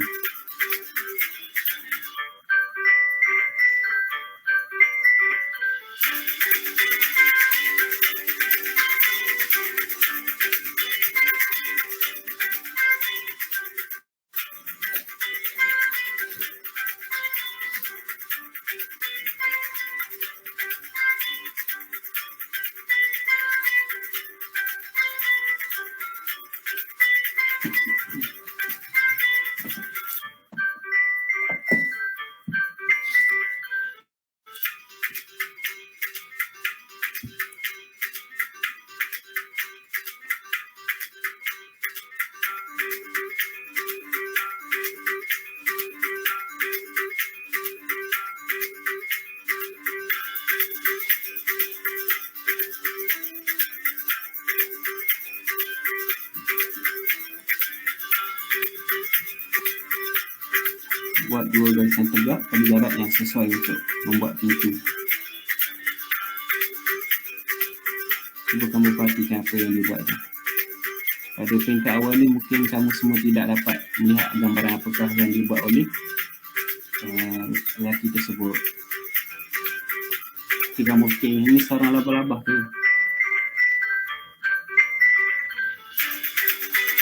Buat dua garisan tegak pada jarak yang sesuai untuk membuat pintu. Cuba kamu perhatikan apa yang dibuat tu. Pada peringkat awal ni mungkin kamu semua tidak dapat melihat gambaran apakah yang dibuat oleh lelaki tersebut. Jika kamu fikir ini sarang labah-labah ke?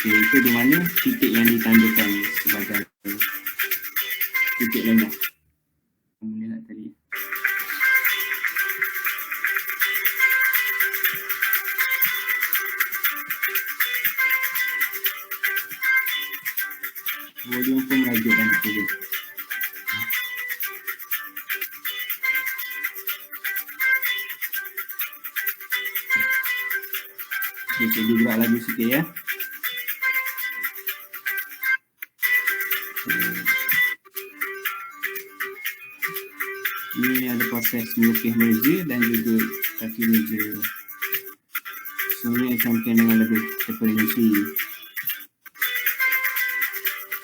Okay, itu di mana titik yang ditandakan sebagai titik lenyap. Kamu lihat tadi. Volume pun merajuk dan turun. Okay, cikgu gerak lagi sikit ya. Ini ada proses melukis meja dan juga kaki meja. Semuanya mungkin dengan lebih terperinci.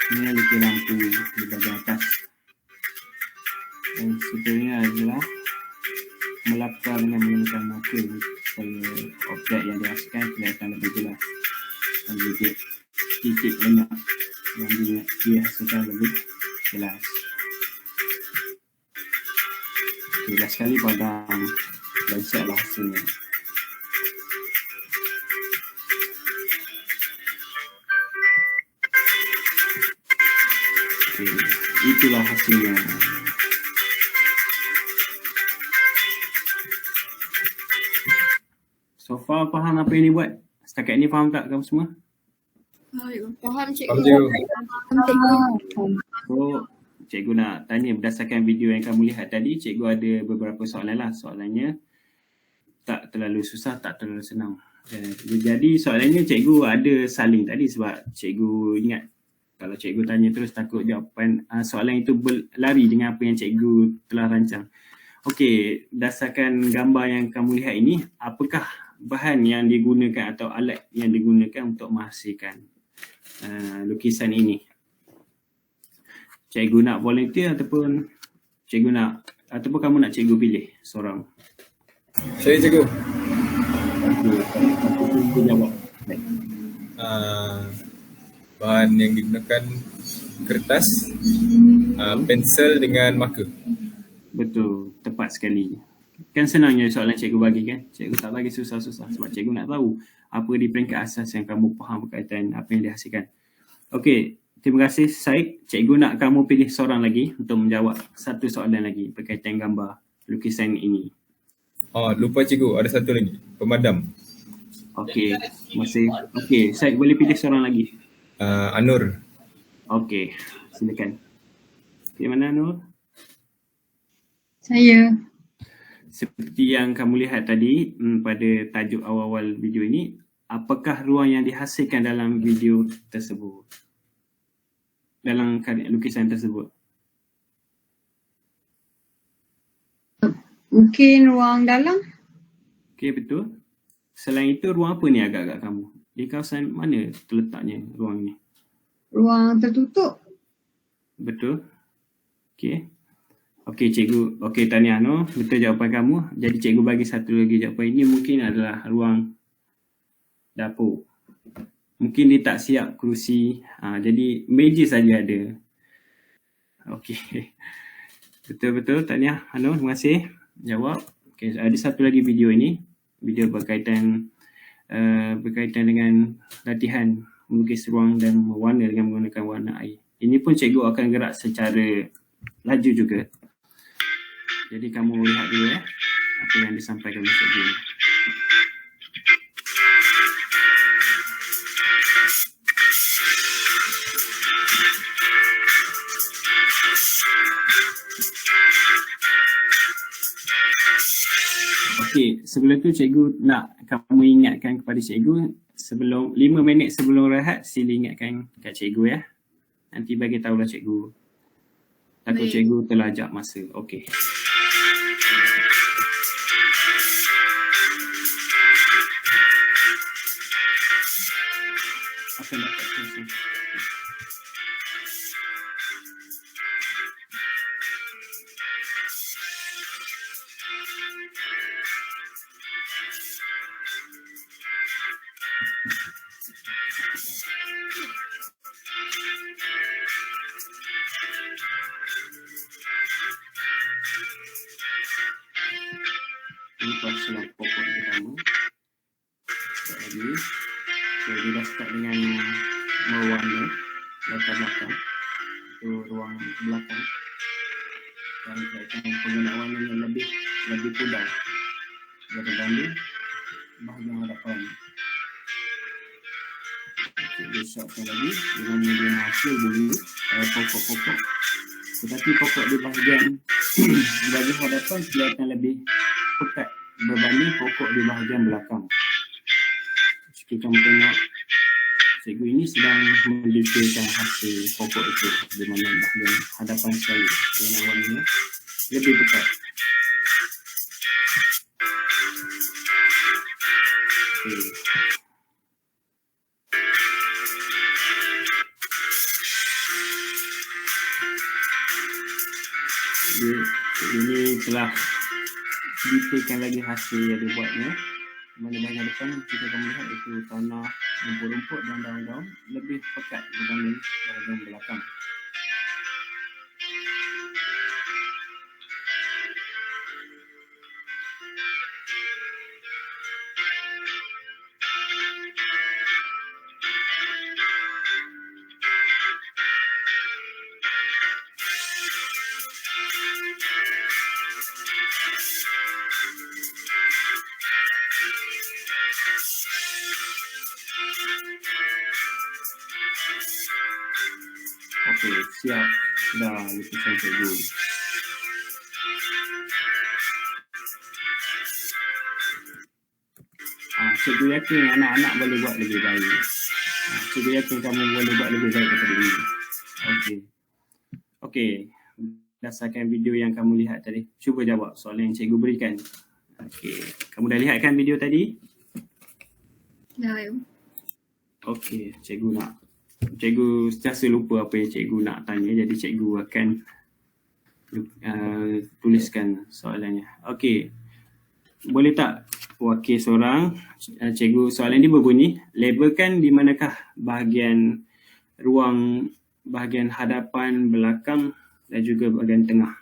Ini lukis lampu di bahagian atas. Dan seterusnya adalah melapar dengan menggunakan marker supaya objek yang dihasilkan kelihatan lebih jelas. Dan juga titik lenyap yang dihasilkan lebih jelas. Jelas sekali padang dan siaplah hasilnya. Okay, itulah hasilnya. So far faham apa yang dibuat? Setakat ni faham tak kamu semua? Faham cikgu. Faham cikgu. So cikgu nak tanya berdasarkan video yang kamu lihat tadi, cikgu ada beberapa soalan lah. Soalannya, tak terlalu susah, tak terlalu senang. Jadi soalannya cikgu ada saling tadi sebab cikgu ingat kalau cikgu tanya terus takut jawapan soalan itu berlari dengan apa yang cikgu telah rancang. Okey, berdasarkan gambar yang kamu lihat ini, apakah bahan yang digunakan atau alat yang digunakan untuk menghasilkan lukisan ini? Cikgu nak volunteer ataupun cikgu nak, ataupun kamu nak cikgu pilih seorang? Saya cikgu. Cikgu jawab. Baik. Bahan yang digunakan kertas, pensel dengan marker. Betul, tepat sekali. Kan senangnya soalan cikgu bagi kan? Cikgu tak bagi susah-susah sebab cikgu nak tahu apa di peringkat asas yang kamu faham berkaitan apa yang dihasilkan. Okey, terima kasih Syed. Cikgu nak kamu pilih seorang lagi untuk menjawab satu soalan lagi berkaitan gambar lukisan ini. Lupa cikgu, ada satu lagi. Pemadam. Okey, masih. Okey, Syed boleh pilih seorang lagi. Anur. Okey, silakan. Okey, mana Nur? Saya. Seperti yang kamu lihat tadi pada tajuk awal-awal video ini, apakah ruang yang dihasilkan dalam video tersebut? Dalam lukisan tersebut? Mungkin ruang dalam. Okey, betul. Selain itu, ruang apa ni agak-agak kamu? Di kawasan mana terletaknya ruang ni? Ruang tertutup. Betul. Okey. Okey cikgu, okey tahniah Nur, betul jawapan kamu. Jadi cikgu bagi satu lagi jawapan. Ini mungkin adalah ruang dapur. Mungkin dia tak siap kerusi, jadi meja saja ada. Okey. Betul-betul tahniah Nur, terima kasih jawab. Okey, ada satu lagi video ini. Video berkaitan dengan latihan melukis ruang dan mewarna dengan menggunakan warna air. Ini pun cikgu akan gerak secara laju juga. Jadi kamu lihat dulu apa yang disampaikan oleh cikgu ni. Okey, sebelum tu cikgu nak kamu ingatkan kepada cikgu sebelum 5 minit sebelum rehat sila ingatkan kat cikgu ya. Nanti bagi tahulah cikgu. Takut Baik. cikgu terlajak masa. Okey. Apa nak kata? Ini pasal pokok yang pertama. Sekejap lagi. So, dia dah start dengan mewarna latar belakang. Itu ruang belakang. Dan penggunaan warna yang lebih pudar. Berbanding bahagian hadapan. Dia shotkan lagi dengan media hasil dulu pokok-pokok. Tetapi pokok di bahagian hadapan kelihatan lebih pekat berbanding pokok di bahagian belakang. Jika kamu tengok cikgu ini sedang mendetailkan hasil pokok itu di mana bahagian hadapan sekali dengan warnanya lebih pekat. Okay. Ini telah detailkan lagi hasil yang dibuatnya. Mana bahagian depan kita akan melihat itu tanah, rumput-rumput dan daun-daun lebih pekat berbanding bahagian belakang. Okey, siap dah lukisan cikgu. Cikgu yakin anak-anak boleh buat lebih baik. Cikgu yakin kamu boleh buat lebih baik daripada ini. Okey. Berdasarkan video yang kamu lihat tadi, cuba jawab soalan yang cikgu berikan. Okey. Kamu dah lihat kan video tadi? Dah. Okey, cikgu sentiasa lupa apa yang cikgu nak tanya, jadi cikgu akan tuliskan soalannya. Okey. Boleh tak wakil seorang? Cikgu, soalan ini berbunyi, labelkan di manakah bahagian ruang, bahagian hadapan, belakang dan juga bahagian tengah.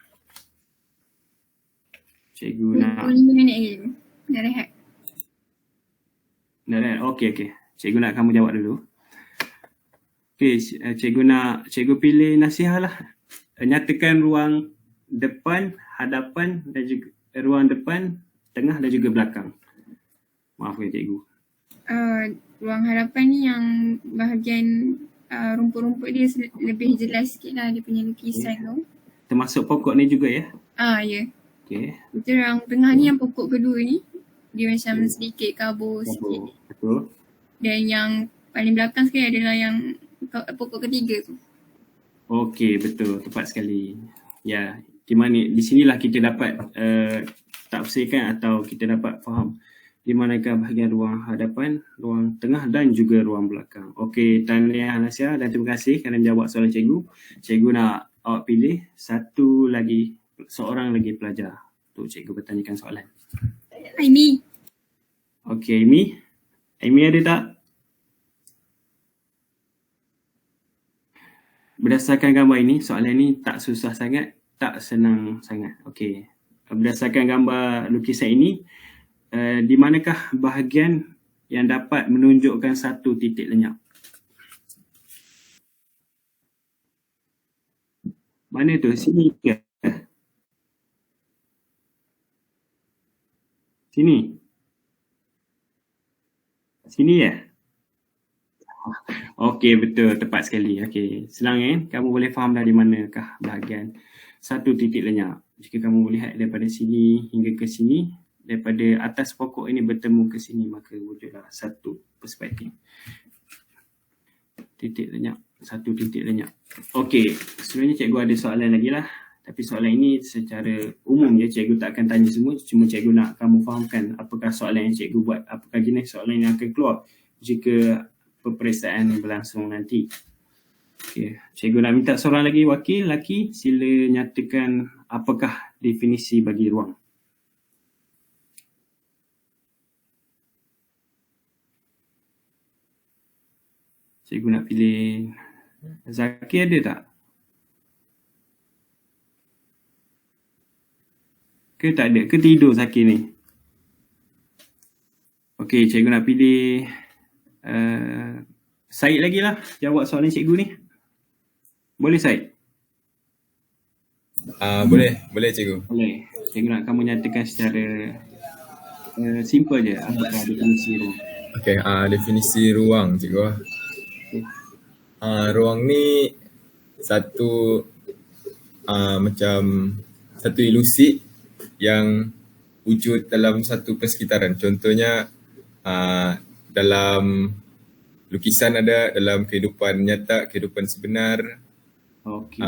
Cikgu nak 5 minit lagi. Dah rehat. Okey. Cikgu nak kamu jawab dulu. Okey, cikgu pilih nasihat lah. Nyatakan ruang depan, hadapan dan juga ruang depan, tengah dan juga belakang. Maafkan cikgu. Ruang hadapan ni yang bahagian rumput-rumput dia lebih jelas sikit lah dia punya lukisan tu. Termasuk pokok ni juga ya? Ya. Okey. Itu ruang tengah ni yang pokok kedua ni. Dia macam sedikit kabur sikit. Betul. Dan yang paling belakang sekali adalah yang pokok ketiga tu. Okey, betul. Tepat sekali. Ya, di sinilah kita dapat tafsirkan atau kita dapat faham di manakah bahagian ruang hadapan, ruang tengah dan juga ruang belakang. Okey, tahniah Nasia dan terima kasih kerana menjawab soalan cikgu. Cikgu nak awak pilih seorang lagi pelajar untuk cikgu bertanyakan soalan. Aimi. Okey, Amy. Amy ada tak? Berdasarkan gambar ini, soalan ini tak susah sangat, tak senang sangat. Okey. Berdasarkan gambar lukisan ini, di manakah bahagian yang dapat menunjukkan satu titik lenyap? Mana tu? Sini ke? Sini? Sini ya? Okey, betul. Tepat sekali. Okey, senang kamu boleh faham dah di manakah bahagian satu titik lenyap. Jika kamu melihat daripada sini hingga ke sini, daripada atas pokok ini bertemu ke sini, maka wujudlah satu perspektif. Titik lenyap, satu titik lenyap. Okey, sebenarnya cikgu ada soalan lagi lah. Tapi soalan ini secara umum je, cikgu tak akan tanya semua. Cuma cikgu nak kamu fahamkan apakah soalan yang cikgu buat, apakah jenis soalan yang akan keluar jika peperiksaan berlangsung nanti. Okey, cikgu nak minta seorang lagi wakil lelaki, sila nyatakan apakah definisi bagi ruang. Cikgu nak pilih Zaki, ada tak? Ke tak ada? Ke tidur Zaki ni? Okey, cikgu nak pilih Syed lagi lah jawab soalan cikgu ni. Boleh Syed? Boleh cikgu. Boleh. Cikgu nak kamu nyatakan secara simple je apakah definisi ruang. Okey, definisi ruang cikgu. Ruang ni satu macam satu ilusi yang wujud dalam satu persekitaran. Contohnya dalam lukisan ada, dalam kehidupan nyata, kehidupan sebenar. Okey.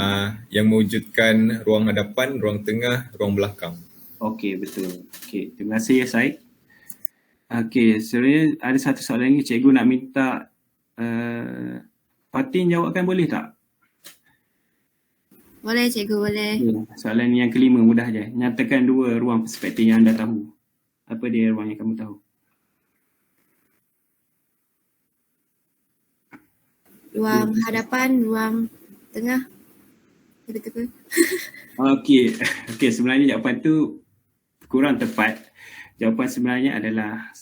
Yang mewujudkan ruang hadapan, ruang tengah, ruang belakang. Okey, betul. Okey, terima kasih ya Syed. Okey, sebenarnya ada satu soalan lagi cikgu nak minta Fatin jawabkan, boleh tak? Boleh cikgu, boleh. Soalan yang kelima mudah je. Nyatakan dua ruang perspektif yang anda tahu. Apa dia ruang yang kamu tahu? Ruang hadapan, ruang tengah. Betul-betul. Okey, sebenarnya jawapan tu kurang tepat. Jawapan sebenarnya adalah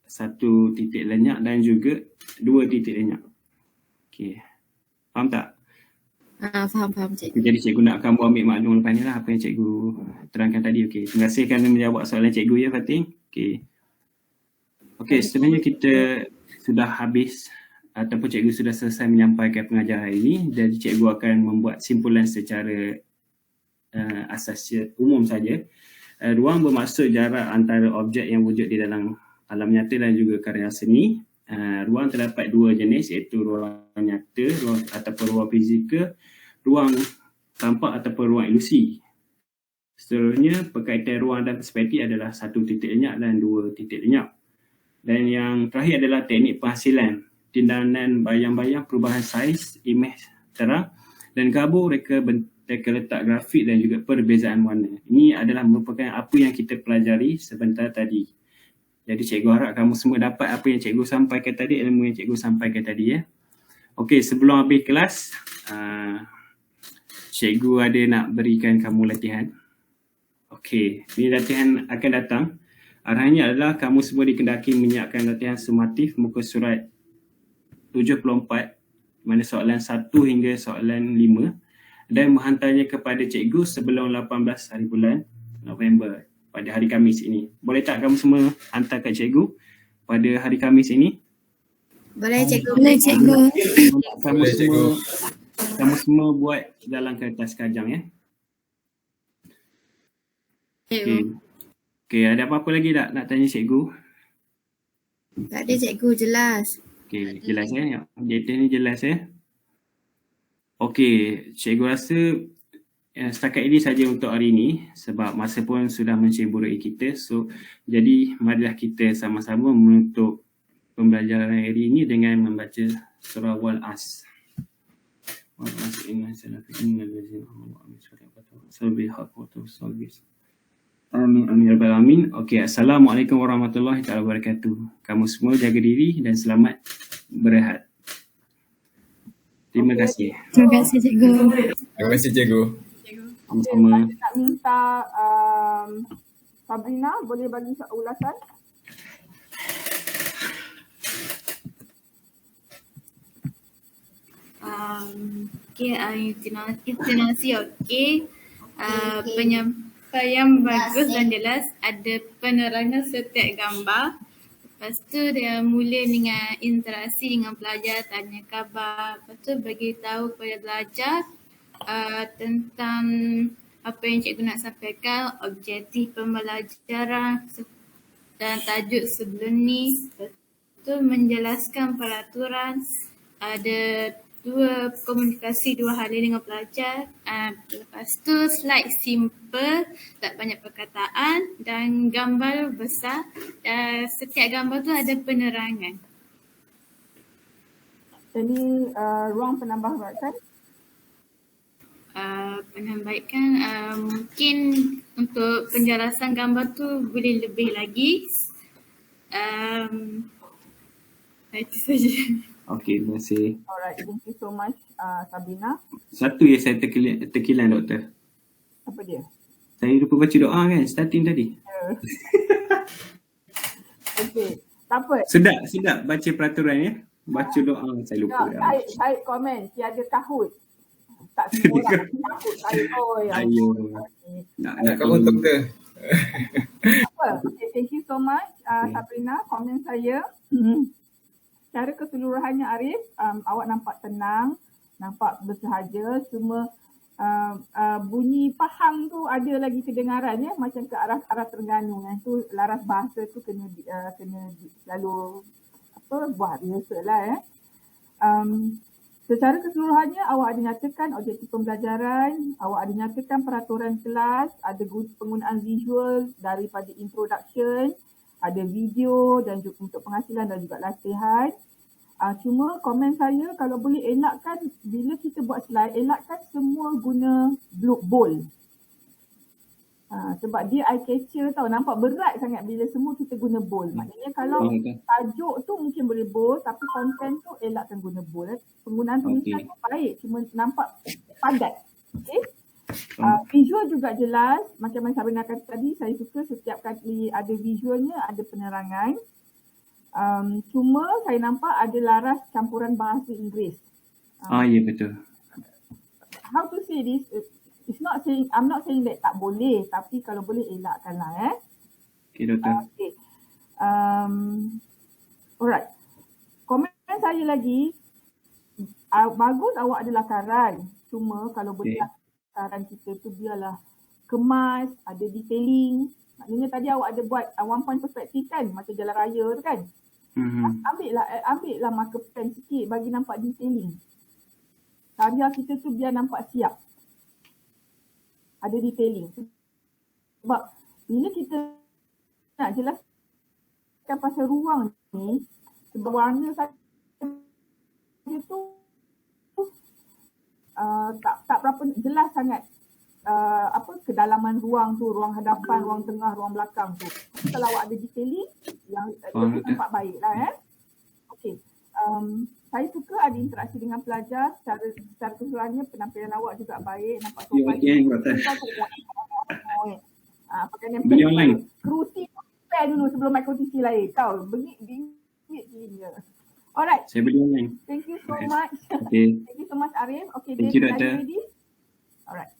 satu titik lenyap dan juga dua titik lenyap. Okey. Faham tak? Faham cikgu. Jadi cikgu nak kamu ambil maklum lepas ni lah apa yang cikgu terangkan tadi. Okey, terima kasih kerana menjawab soalan cikgu ya Fatin. Okey, sebenarnya kita sudah habis ataupun cikgu sudah selesai menyampaikan pengajaran hari ini. Jadi cikgu akan membuat simpulan secara asas umum saja. Ruang bermaksud jarak antara objek yang wujud di dalam alam nyata dan juga karya seni. Ruang terdapat dua jenis, iaitu ruang nyata ataupun ruang fizikal, ruang tampak ataupun ruang ilusi. Seterusnya, perkaitan ruang dan perspektif adalah satu titik lenyap dan dua titik lenyap. Dan yang terakhir adalah teknik penghasilan, tindakan bayang-bayang, perubahan saiz, imej terang dan kabur, reka letak grafik dan juga perbezaan warna. Ini adalah merupakan apa yang kita pelajari sebentar tadi. Jadi cikgu harap kamu semua dapat apa yang cikgu sampaikan tadi, ilmu yang cikgu sampaikan tadi ya. Okey, sebelum habis kelas, cikgu ada nak berikan kamu latihan. Okey, ini latihan akan datang. Arahannya adalah kamu semua dikendaki menyiapkan latihan sumatif muka surat 74, mana soalan 1 hingga soalan 5 dan menghantarnya kepada cikgu sebelum 18 hari bulan November pada hari Khamis ini. Boleh tak kamu semua hantar kat cikgu pada hari Khamis ini? Boleh cikgu. Kamu semua buat dalam kertas kajang ya. Okey, ada apa-apa lagi tak nak tanya cikgu? Tak ada cikgu, jelas. Okey, jelas ya. Data ni jelas ya. Okey, cikgu rasa setakat ini saja untuk hari ini sebab masa pun sudah menceburui kita. So, jadi marilah kita sama-sama menutup pembelajaran hari ini dengan membaca surah Wal-As. Wal-As inna salafin al-lazina amin amin ya rabbal alamin. Okey, assalamualaikum warahmatullahi wabarakatuh. Kamu semua jaga diri dan selamat berehat. Terima kasih. Terima kasih cikgu. Terima kasih cikgu. Sama-sama. Saya nak minta Sabrina boleh bagi ulasan? Intonasi okey. Penyampaian bagus dan jelas. Ada penerangan setiap gambar. Lepas tu dia mula dengan interaksi dengan pelajar, tanya khabar. Lepas tu bagi tahu kepada pelajar tentang apa yang cikgu nak sampaikan, objektif pembelajaran dan tajuk sebelum ni. Lepas tu menjelaskan peraturan, ada komunikasi dua hal dengan pelajar. Lepas tu slide simple, tak banyak perkataan dan gambar besar. Setiap gambar tu ada penerangan. Jadi ruang penambahbaikan. Penambahbaikan mungkin untuk penjelasan gambar tu boleh lebih lagi. Itu saja. Okey, terima kasih. Alright, thank you so much Sabrina. Satu yang saya terkilan doktor. Apa dia? Saya lupa baca doa kan starting tadi. Okey, tak apa. Sedap baca peraturan ya. Baca doa saya lupa. Saya komen tiada kahut. Tak semua orang kahut saya. Ayo. Nak Kamu doktor. Apa? Okay, thank you so much Sabrina, komen saya. Secara keseluruhannya Arif, awak nampak tenang, nampak bersahaja, cuma bunyi faham tu ada lagi kedengaran ya, macam ke arah Terengganu. Yang tu laras bahasa tu kena selalu buat rehearsal lah ya. Secara keseluruhannya awak ada nyatakan objektif pembelajaran, awak ada nyatakan peraturan kelas, ada penggunaan visual daripada introduction, ada video dan juga untuk penghasilan dan juga latihan. Cuma komen saya kalau boleh elakkan bila kita buat slide, elakkan semua guna bold. Sebab dia eye catcher tau, nampak berat sangat bila semua kita guna bold. Maknanya kalau tajuk tu mungkin boleh bold tapi konten tu elakkan guna bold. Penggunaan tulisan tu baik, cuma nampak padat. Okay? Visual juga jelas, macam yang Sabrina kata tadi, saya suka setiap kali ada visualnya, ada penerangan. Cuma saya nampak ada laras campuran bahasa Inggeris. Ya betul. How to say this? I'm not saying that tak boleh, tapi kalau boleh elakkanlah Okay doktor. Okay. Alright. Komen saya lagi, bagus awak ada lakaran. Cuma kalau boleh lakaran kita tu biarlah kemas, ada detailing. Maknanya tadi awak ada buat one point perspective kan, macam jalan raya tu kan. Ambillah marker pen sikit bagi nampak detailing. Karya kita tu biar nampak siap. Ada detailing. Sebab bila kita nak jelaskan pasal ruang ni, sebab warna saja tu tak berapa jelas sangat kedalaman ruang tu, ruang hadapan, ruang tengah, ruang belakang tu. Tapi kalau awak ada detailing yang lebih nampak baik lah Okay. Saya suka ada interaksi dengan pelajar secara keseluruhannya, penampilan awak juga baik, nampak sopan. Pakai Beli online. Kerusi prepare dulu sebelum main kerusi lain. Kau bingit telinga. Alright. Saya beli online. Thank you so much. Okay. Thank you so much Arif. Okay, Thank you, David, are Doctor. you ready? Alright.